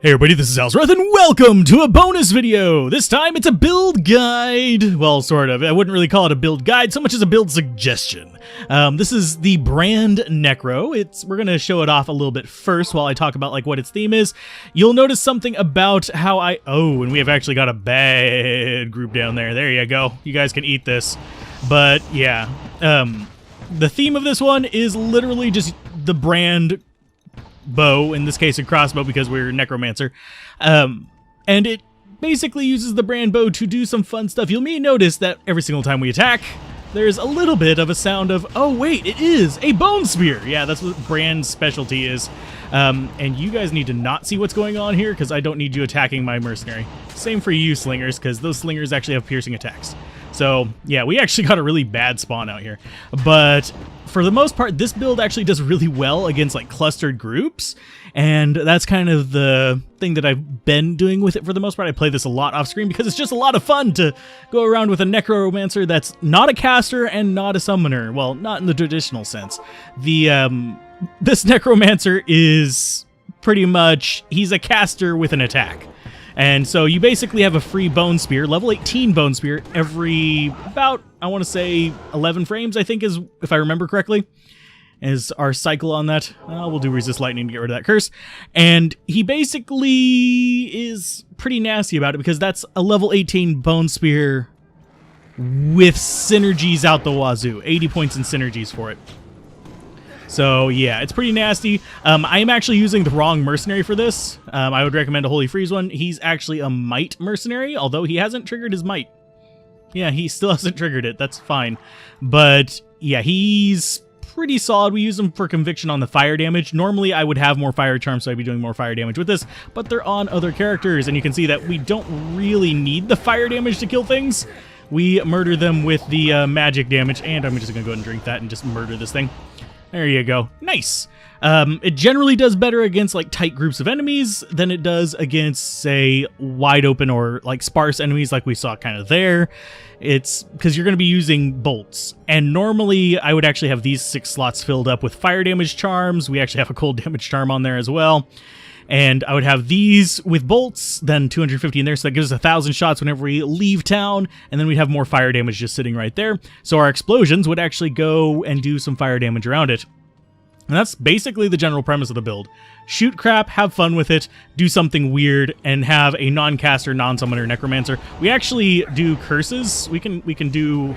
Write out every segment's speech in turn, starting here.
Hey everybody, this is Alzorath, and welcome to a bonus video! This time it's a build guide! Well, sort of. I wouldn't really call it a build guide so much as a build suggestion. This is the brand Necro. We're gonna show it off a little bit first while I talk about like what its theme is. You'll notice something about how and we have actually got a bad group down there. There you go. You guys can eat this. But yeah, the theme of this one is literally just the brand bow, in this case a crossbow because we're Necromancer, and it basically uses the brand bow to do some fun stuff. You may notice that every single time we attack, there's a little bit of a sound of, oh wait, it is a bone spear. Yeah, that's what brand's specialty is. And you guys need to not see what's going on here because I don't need you attacking my mercenary. Same for you slingers, because those slingers actually have piercing attacks. So yeah, we actually got a really bad spawn out here. But for the most part, this build actually does really well against like clustered groups. And that's kind of the thing that I've been doing with it for the most part. I play this a lot off screen because it's just a lot of fun to go around with a Necromancer that's not a caster and not a summoner. Well, not in the traditional sense. This Necromancer is pretty much, he's a caster with an attack. And so you basically have a free bone spear, level 18 bone spear, every about, I want to say 11 frames, I think is, if I remember correctly, is our cycle on that. We'll do resist lightning to get rid of that curse. And he basically is pretty nasty about it because that's a level 18 bone spear with synergies out the wazoo. 80 points in synergies for it. So yeah, it's pretty nasty. I am actually using the wrong mercenary for this. I would recommend a Holy Freeze one. He's actually a might mercenary, although he hasn't triggered his might. Yeah, he still hasn't triggered it. That's fine. But yeah, he's pretty solid. We use him for conviction on the fire damage. Normally I would have more fire charms, so I'd be doing more fire damage with this, but they're on other characters, and you can see that we don't really need the fire damage to kill things. We murder them with the magic damage, and I'm just gonna go ahead and drink that and just murder this thing. There you go. Nice. It generally does better against like tight groups of enemies than it does against, say, wide open or like sparse enemies like we saw kind of there. It's because you're going to be using bolts. And normally I would actually have these 6 slots filled up with fire damage charms. We actually have a cold damage charm on there as well. And I would have these with bolts, then 250 in there, so that gives us 1,000 shots whenever we leave town, and then we'd have more fire damage just sitting right there. So our explosions would actually go and do some fire damage around it. And that's basically the general premise of the build. Shoot crap, have fun with it, do something weird, and have a non-caster, non-summoner Necromancer. We actually do curses. We can do,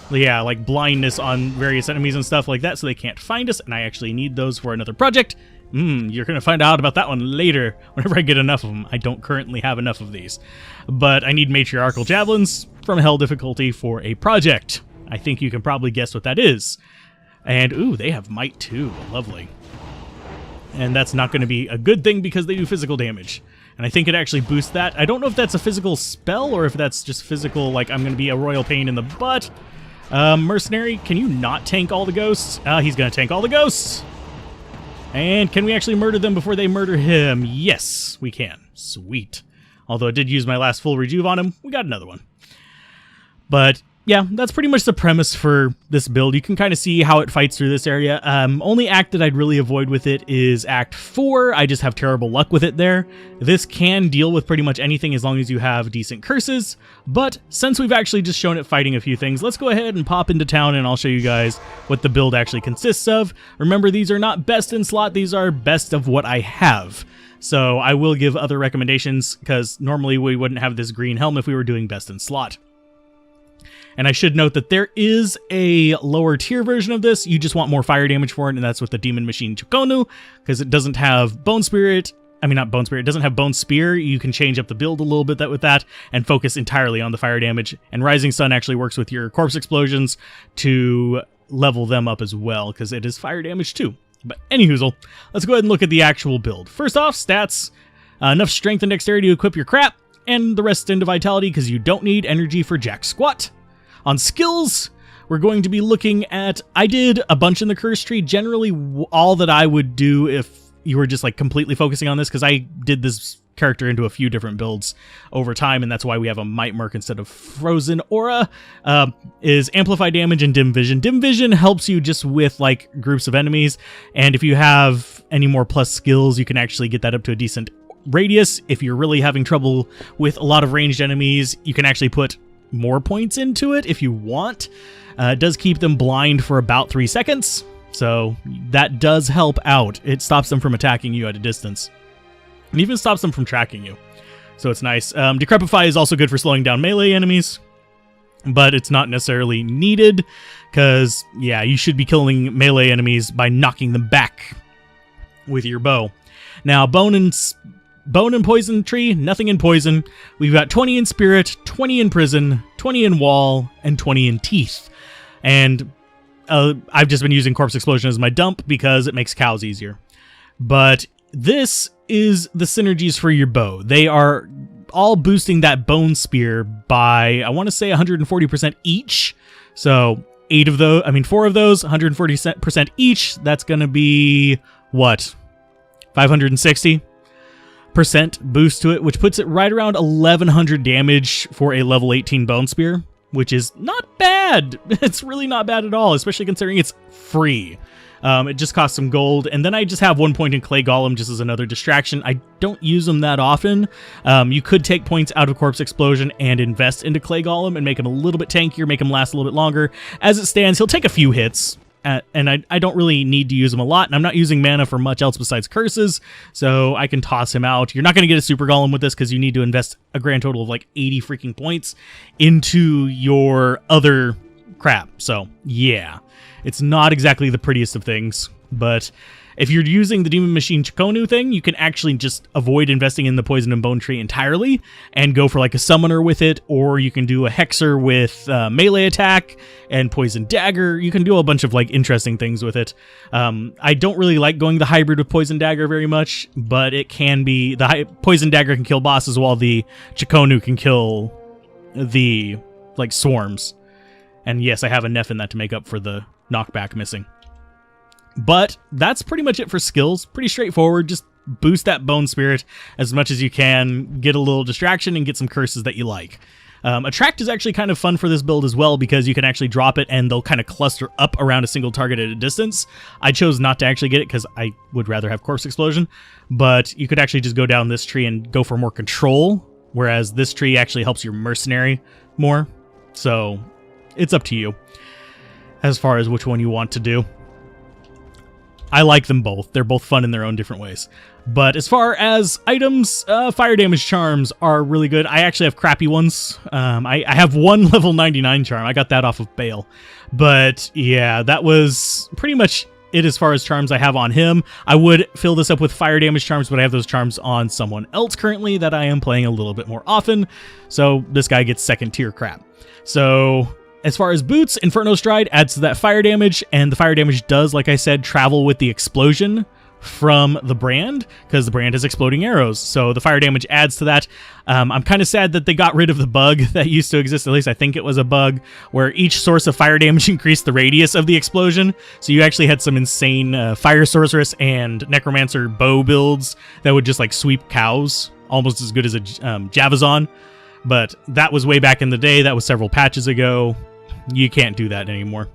yeah, like blindness on various enemies and stuff like that, so they can't find us, and I actually need those for another project. You're going to find out about that one later, whenever I get enough of them. I don't currently have enough of these. But I need matriarchal javelins from hell difficulty for a project. I think you can probably guess what that is. And, ooh, they have might too. Lovely. And that's not going to be a good thing because they do physical damage. And I think it actually boosts that. I don't know if that's a physical spell or if that's just physical, like I'm going to be a royal pain in the butt. Mercenary, can you not tank all the ghosts? He's going to tank all the ghosts. And can we actually murder them before they murder him? Yes, we can. Sweet. Although I did use my last full rejuve on him, we got another one. But yeah, that's pretty much the premise for this build. You can kind of see how it fights through this area. Only act that I'd really avoid with it is Act 4. I just have terrible luck with it there. This can deal with pretty much anything as long as you have decent curses. But since we've actually just shown it fighting a few things, let's go ahead and pop into town and I'll show you guys what the build actually consists of. Remember, these are not best in slot. These are best of what I have. So I will give other recommendations because normally we wouldn't have this green helm if we were doing best in slot. And I should note that there is a lower tier version of this. You just want more fire damage for it, and that's with the Demon Machine Chukonu, because it doesn't have Bone Spirit. I mean, not Bone Spirit. It doesn't have Bone Spear. You can change up the build a little bit with that and focus entirely on the fire damage. And Rising Sun actually works with your corpse explosions to level them up as well, because it is fire damage too. But anywhoozle, let's go ahead and look at the actual build. First off, stats. Enough strength and dexterity to equip your crap, and the rest into vitality, because you don't need energy for jack squat. On skills, we're going to be looking at, I did a bunch in the curse tree. Generally, all that I would do if you were just like completely focusing on this, because I did this character into a few different builds over time, and that's why we have a Might Merc instead of Frozen Aura, is Amplify Damage and Dim Vision. Dim Vision helps you just with like groups of enemies, and if you have any more plus skills, you can actually get that up to a decent radius. If you're really having trouble with a lot of ranged enemies, you can actually put more points into it if you want. It does keep them blind for about 3 seconds, so that does help out. It stops them from attacking you at a distance. It even stops them from tracking you, so it's nice. Decrepify is also good for slowing down melee enemies, but it's not necessarily needed because, yeah, you should be killing melee enemies by knocking them back with your bow. Now, bone and poison tree, nothing in poison. We've got 20 in spirit, 20 in prison, 20 in wall, and 20 in teeth. And I've just been using corpse explosion as my dump because it makes cows easier. But this is the synergies for your bow. They are all boosting that bone spear by, I want to say, 140% each. So 4 of those, 140% each. That's going to be what? 560% boost to it, which puts it right around 1100 damage for a level 18 bone spear, which is not bad. It's really not bad at all, especially considering it's free. It just costs some gold, and then I just have 1 point in clay golem just as another distraction. I don't use them that often. You could take points out of corpse explosion and invest into clay golem and make him a little bit tankier, make him last a little bit longer. As it stands, he'll take a few hits. And I don't really need to use him a lot, and I'm not using mana for much else besides curses, so I can toss him out. You're not going to get a super golem with this because you need to invest a grand total of like 80 freaking points into your other crap. So yeah, it's not exactly the prettiest of things, but if you're using the Demon Machine Chikonu thing, you can actually just avoid investing in the Poison and Bone Tree entirely and go for like a Summoner with it, or you can do a Hexer with melee attack and Poison Dagger. You can do a bunch of like interesting things with it. I don't really like going the hybrid with Poison Dagger very much, but it can be, Poison Dagger can kill bosses while the Chikonu can kill the like swarms. And yes, I have enough in that to make up for the knockback missing. But that's pretty much it for skills. Pretty straightforward. Just boost that bone spirit as much as you can, get a little distraction, and get some curses that you like. Attract is actually kind of fun for this build as well because you can actually drop it and they'll kind of cluster up around a single target at a distance. I chose not to actually get it because I would rather have corpse explosion, but you could actually just go down this tree and go for more control, whereas this tree actually helps your mercenary more. So it's up to you as far as which one you want to do. I like them both. They're both fun in their own different ways. But as far as items, fire damage charms are really good. I actually have crappy ones. I have one level 99 charm. I got that off of Bale. But yeah, that was pretty much it as far as charms I have on him. I would fill this up with fire damage charms, but I have those charms on someone else currently that I am playing a little bit more often. So this guy gets second tier crap. So as far as boots, Inferno Stride adds to that fire damage, and the fire damage does, like I said, travel with the explosion from the brand, because the brand has exploding arrows, so the fire damage adds to that. I'm kind of sad that they got rid of the bug that used to exist, at least I think it was a bug, where each source of fire damage increased the radius of the explosion, so you actually had some insane Fire Sorceress and Necromancer bow builds that would just like sweep cows, almost as good as a Javazon, but that was way back in the day. That was several patches ago. You can't do that anymore.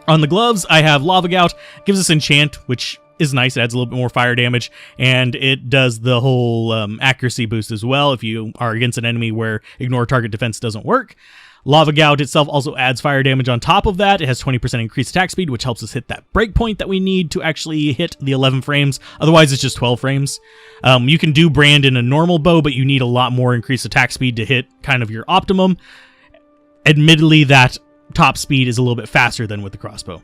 On the gloves, I have Lava Gout. Gives us enchant, which is nice. It adds a little bit more fire damage, and it does the whole accuracy boost as well if you are against an enemy where ignore target defense doesn't work. Lava Gout itself also adds fire damage on top of that. It has 20% increased attack speed, which helps us hit that breakpoint that we need to actually hit the 11 frames. Otherwise, it's just 12 frames. You can do brand in a normal bow, but you need a lot more increased attack speed to hit kind of your optimum. Admittedly, that top speed is a little bit faster than with the crossbow.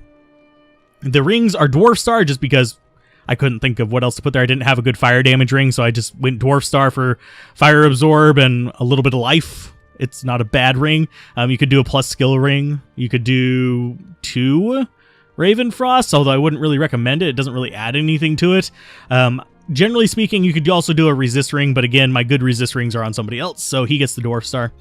The rings are Dwarf Star just because I couldn't think of what else to put there. I didn't have a good fire damage ring, so I just went Dwarf Star for Fire Absorb and a little bit of life. It's not a bad ring. You could do a plus skill ring. You could do 2 Raven Frost, although I wouldn't really recommend it. It doesn't really add anything to it. Generally speaking, you could also do a resist ring, but again, my good resist rings are on somebody else, so he gets the Dwarf Star.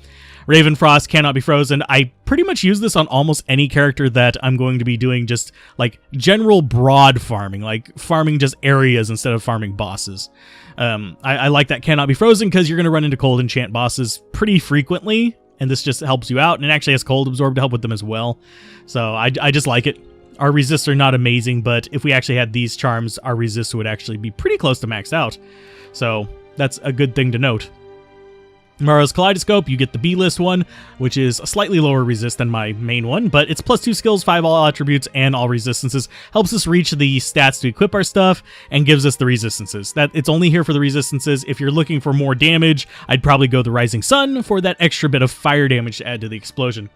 Raven Frost cannot be frozen. I pretty much use this on almost any character that I'm going to be doing just like general broad farming, like farming just areas instead of farming bosses. I like that cannot be frozen because you're going to run into cold enchant bosses pretty frequently, and this just helps you out, and it actually has cold absorb to help with them as well. So I just like it. Our resists are not amazing, but if we actually had these charms, our resists would actually be pretty close to maxed out. So that's a good thing to note. Tomorrow's Kaleidoscope, you get the B-list one, which is a slightly lower resist than my main one, but it's +2 skills, 5 all attributes, and all resistances. Helps us reach the stats to equip our stuff, and gives us the resistances. It's only here for the resistances. If you're looking for more damage, I'd probably go the Rising Sun for that extra bit of fire damage to add to the explosion.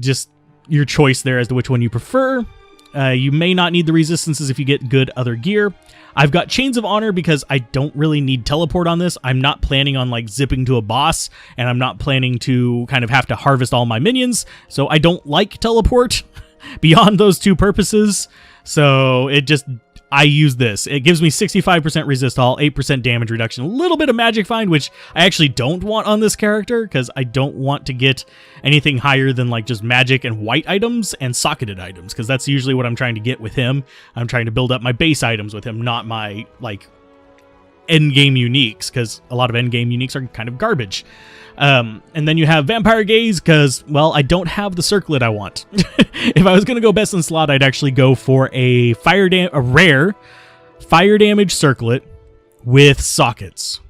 Just your choice there as to which one you prefer. You may not need the resistances if you get good other gear. I've got Chains of Honor because I don't really need teleport on this. I'm not planning on like zipping to a boss, and I'm not planning to kind of have to harvest all my minions, so I don't like teleport beyond those two purposes. So I use this. It gives me 65% resist all, 8% damage reduction, a little bit of magic find, which I actually don't want on this character because I don't want to get anything higher than like just magic and white items and socketed items, because that's usually what I'm trying to get with him. I'm trying to build up my base items with him, not my like end game uniques, because a lot of end game uniques are kind of garbage. And then you have Vampire Gaze because, well, I don't have the circlet I want. If I was going to go best in slot, I'd actually go for a rare fire damage circlet with sockets.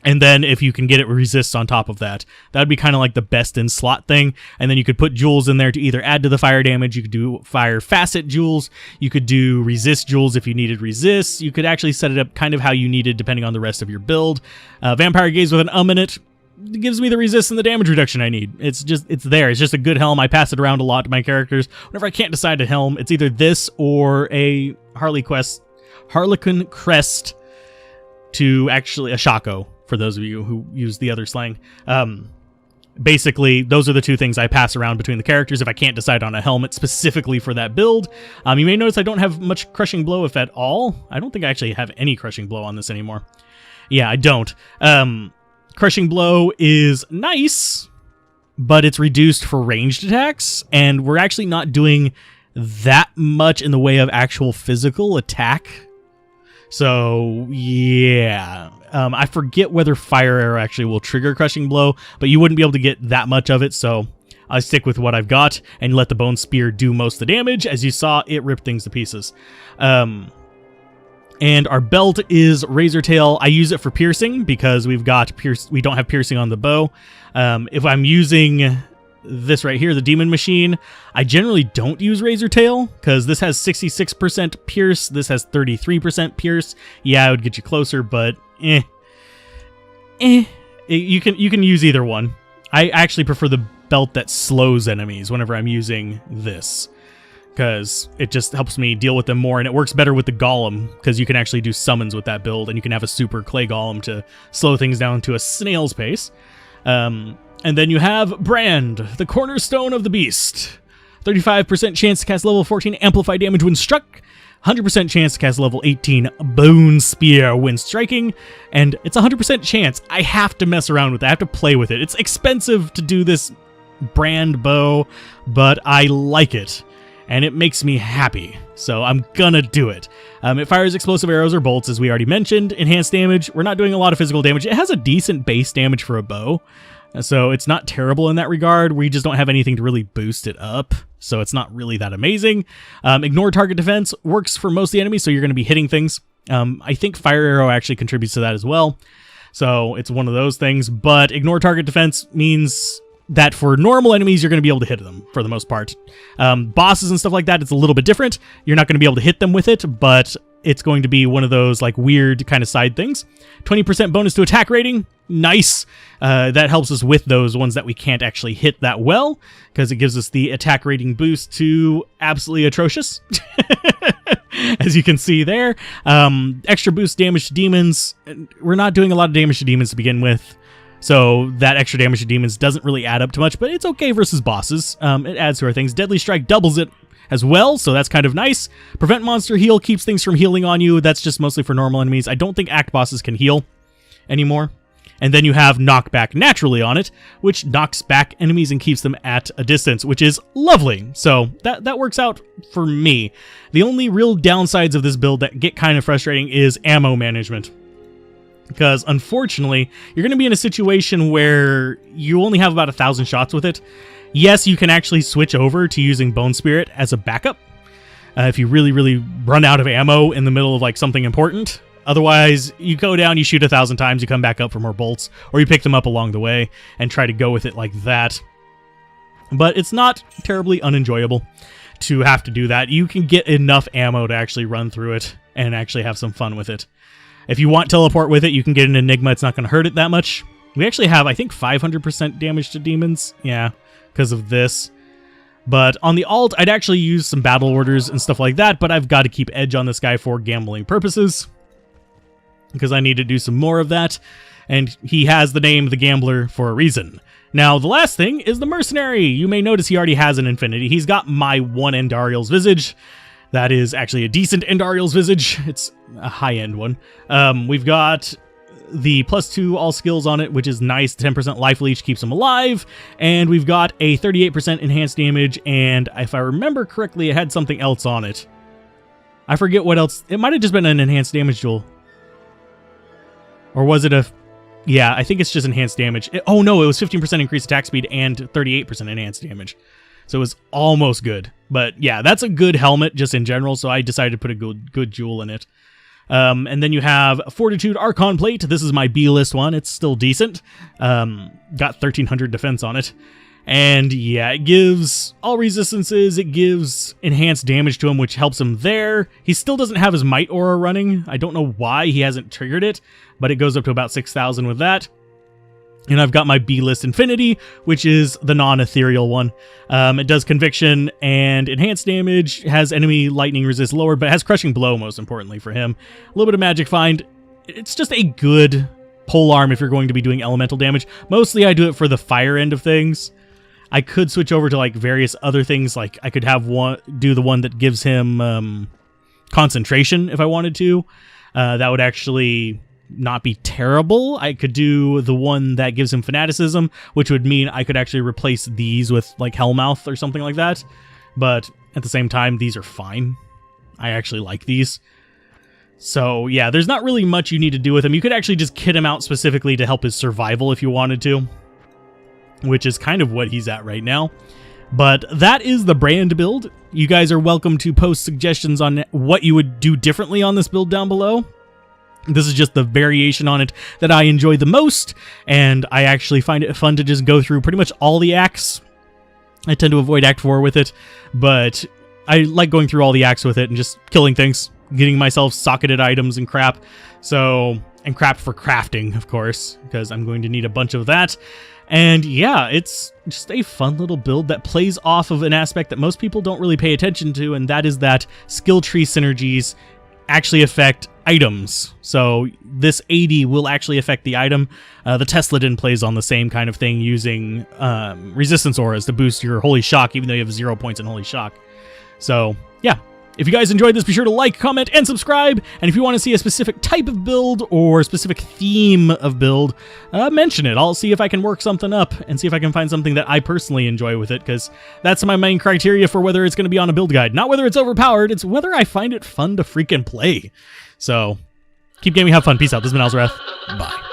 And then if you can get it resists on top of that, that would be kind of like the best in slot thing. And then you could put jewels in there to either add to the fire damage. You could do fire facet jewels. You could do resist jewels if you needed resists. You could actually set it up kind of how you needed depending on the rest of your build. Vampire Gaze with an in it gives me the resist and the damage reduction I need. It's there. It's just a good helm. I pass it around a lot to my characters. Whenever I can't decide a helm, it's either this or a Harlequin Crest to actually a Shaco, for those of you who use the other slang. Basically, those are the two things I pass around between the characters if I can't decide on a helmet specifically for that build. You may notice I don't have much Crushing Blow, if at all. I don't think I actually have any Crushing Blow on this anymore. Yeah, I don't. Crushing Blow is nice, but it's reduced for ranged attacks, and we're actually not doing that much in the way of actual physical attack. So, yeah. I forget whether Fire Arrow actually will trigger Crushing Blow, but you wouldn't be able to get that much of it, so I stick with what I've got and let the Bone Spear do most of the damage. As you saw, it ripped things to pieces. And our belt is Razor Tail. I use it for piercing because we don't have piercing on the bow. If I'm using this right here, the Demon Machine, I generally don't use Razor Tail because this has 66% pierce. This has 33% pierce. Yeah, it would get you closer, but you can use either one. I actually prefer the belt that slows enemies whenever I'm using this, because it just helps me deal with them more, and it works better with the Golem because you can actually do summons with that build, and you can have a super Clay Golem to slow things down to a snail's pace. And then you have Brand, the cornerstone of the beast. 35% chance to cast level 14 amplify damage when struck. 100% chance to cast level 18 Bone Spear when striking. And it's 100% chance. I have to mess around with it. I have to play with it. It's expensive to do this Brand bow, but I like it. And it makes me happy, so I'm gonna do it. It fires explosive arrows or bolts, as we already mentioned. Enhanced damage, we're not doing a lot of physical damage. It has a decent base damage for a bow, so it's not terrible in that regard. We just don't have anything to really boost it up, so it's not really that amazing. Ignore target defense works for most of the enemies, so you're gonna be hitting things. I think Fire Arrow actually contributes to that as well, so it's one of those things, but ignore target defense means that for normal enemies, you're going to be able to hit them for the most part. Bosses and stuff like that, it's a little bit different. You're not going to be able to hit them with it, but it's going to be one of those like weird kind of side things. 20% bonus to attack rating. Nice. That helps us with those ones that we can't actually hit that well, because it gives us the attack rating boost to absolutely atrocious. As you can see there. Extra boost damage to demons. We're not doing a lot of damage to demons to begin with, so that extra damage to demons doesn't really add up to much, but it's okay versus bosses. It adds to our things. Deadly Strike doubles it as well, so that's kind of nice. Prevent Monster Heal keeps things from healing on you. That's just mostly for normal enemies. I don't think act bosses can heal anymore. And then you have Knockback naturally on it, which knocks back enemies and keeps them at a distance, which is lovely. So that works out for me. The only real downsides of this build that get kind of frustrating is ammo management, because unfortunately, you're going to be in a situation where you only have about 1,000 shots with it. Yes, you can actually switch over to using Bone Spirit as a backup if you really, really run out of ammo in the middle of like something important. Otherwise, you go down, you shoot 1,000 times, you come back up for more bolts, or you pick them up along the way and try to go with it like that. But it's not terribly unenjoyable to have to do that. You can get enough ammo to actually run through it and actually have some fun with it. If you want teleport with it, you can get an Enigma. It's not going to hurt it that much. We actually have, I think, 500% damage to demons. Yeah, because of this. But on the alt, I'd actually use some battle orders and stuff like that, but I've got to keep edge on this guy for gambling purposes, because I need to do some more of that, and he has the name The Gambler for a reason. Now, the last thing is the Mercenary. You may notice he already has an infinity. He's got my one Endariel's Visage. That is actually a decent Endariel's Visage. It's a high-end one. We've got the +2 all skills on it, which is nice. 10% life leech keeps him alive. And we've got a 38% enhanced damage, and if I remember correctly, it had something else on it. I forget what else. It might have just been an enhanced damage tool. Or was it a... Yeah, I think it's just enhanced damage. Oh no, it was 15% increased attack speed and 38% enhanced damage. So it was almost good. But yeah, that's a good helmet just in general, so I decided to put a good jewel in it. And then you have Fortitude Archon Plate. This is my B-list one. It's still decent. Got 1,300 defense on it. And yeah, it gives all resistances. It gives enhanced damage to him, which helps him there. He still doesn't have his Might Aura running. I don't know why he hasn't triggered it, but it goes up to about 6,000 with that. And I've got my B-list Infinity, which is the non-ethereal one. It does Conviction and enhanced damage, has enemy lightning resist lower, but has Crushing Blow, most importantly for him. A little bit of Magic Find. It's just a good polearm if you're going to be doing elemental damage. Mostly I do it for the fire end of things. I could switch over to like various other things, like I could have do the one that gives him concentration if I wanted to. That would actually not be terrible. I could do the one that gives him fanaticism, which would mean I could actually replace these with like Hellmouth or something like that. But at the same time, these are fine. I actually like these. So yeah, there's not really much you need to do with him. You could actually just kit him out specifically to help his survival if you wanted to, which is kind of what he's at right now. But that is the brand build. You guys are welcome to post suggestions on what you would do differently on this build down below. This is just the variation on it that I enjoy the most, and I actually find it fun to just go through pretty much all the acts. I tend to avoid Act 4 with it, but I like going through all the acts with it and just killing things, getting myself socketed items and crap. So, and crap for crafting, of course, because I'm going to need a bunch of that. And yeah, it's just a fun little build that plays off of an aspect that most people don't really pay attention to, and that is that skill tree synergies actually affect items. So this 80 will actually affect the item. The Tesladin plays on the same kind of thing, using resistance auras to boost your Holy Shock, even though you have 0 points in Holy Shock. So yeah, if you guys enjoyed this, be sure to like, comment, and subscribe. And if you want to see a specific type of build or specific theme of build, mention it. I'll see if I can work something up and see if I can find something that I personally enjoy with it, because that's my main criteria for whether it's going to be on a build guide. Not whether it's overpowered, it's whether I find it fun to freaking play. So, keep gaming, have fun. Peace out. This has been Alzorath. Bye.